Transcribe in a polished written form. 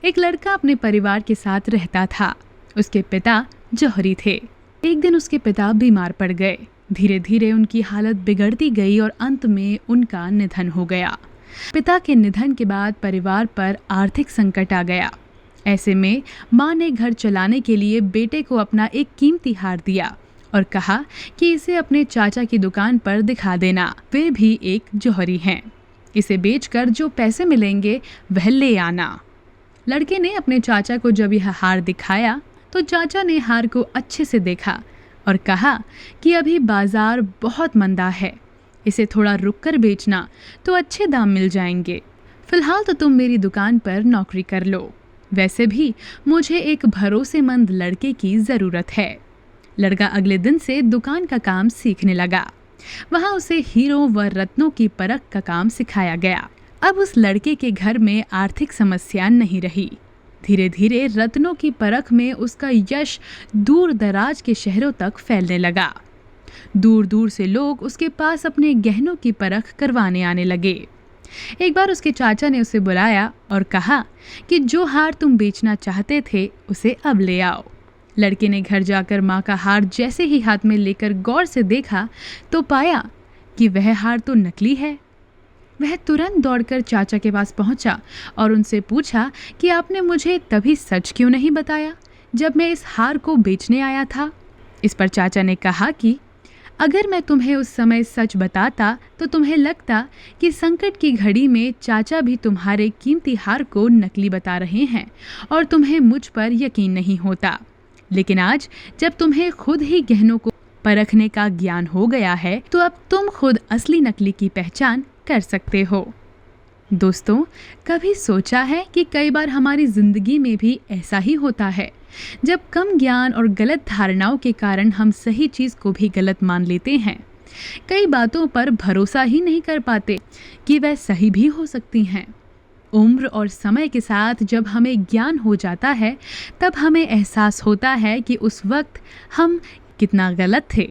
एक लड़का अपने परिवार के साथ रहता था। उसके पिता जौहरी थे। एक दिन उसके पिता बीमार पड़ गए। धीरे धीरे उनकी हालत बिगड़ती गई और अंत में उनका निधन हो गया। पिता के निधन के बाद परिवार पर आर्थिक संकट आ गया। ऐसे में माँ ने घर चलाने के लिए बेटे को अपना एक कीमती हार दिया और कहा कि इसे अपने चाचा की दुकान पर दिखा देना, वे भी एक जौहरी हैं। इसे बेचकर जो पैसे मिलेंगे वह ले आना। लड़के ने अपने चाचा को जब यह हार दिखाया तो चाचा ने हार को अच्छे से देखा और कहा कि अभी बाजार बहुत मंदा है, इसे थोड़ा रुक कर बेचना तो अच्छे दाम मिल जाएंगे। फिलहाल तो तुम मेरी दुकान पर नौकरी कर लो, वैसे भी मुझे एक भरोसेमंद लड़के की ज़रूरत है। लड़का अगले दिन से दुकान का काम सीखने लगा। वहाँ उसे हीरों व रत्नों की परख का काम सिखाया गया। अब उस लड़के के घर में आर्थिक समस्या नहीं रही। धीरे धीरे रत्नों की परख में उसका यश दूर दराज के शहरों तक फैलने लगा। दूर दूर से लोग उसके पास अपने गहनों की परख करवाने आने लगे। एक बार उसके चाचा ने उसे बुलाया और कहा कि जो हार तुम बेचना चाहते थे उसे अब ले आओ। लड़के ने घर जाकर माँ का हार जैसे ही हाथ में लेकर गौर से देखा तो पाया कि वह हार तो नकली है। वह तुरंत दौड़कर चाचा के पास पहुंचा और उनसे पूछा कि आपने मुझे तभी सच क्यों नहीं बताया जब मैं इस हार को बेचने आया था। इस पर चाचा ने कहा कि अगर मैं तुम्हें उस समय सच बताता तो तुम्हें लगता कि संकट की घड़ी में चाचा भी तुम्हारे कीमती हार को नकली बता रहे हैं और तुम्हें मुझ पर यकीन नहीं होता। लेकिन आज जब तुम्हें खुद ही गहनों को परखने का ज्ञान हो गया है तो अब तुम खुद असली नकली की पहचान कर सकते हो। दोस्तों, कभी सोचा है कि कई बार हमारी जिंदगी में भी ऐसा ही होता है, जब कम ज्ञान और गलत धारणाओं के कारण हम सही चीज़ को भी गलत मान लेते हैं। कई बातों पर भरोसा ही नहीं कर पाते कि वह सही भी हो सकती हैं। उम्र और समय के साथ जब हमें ज्ञान हो जाता है तब हमें एहसास होता है कि उस वक्त हम कितना गलत थे।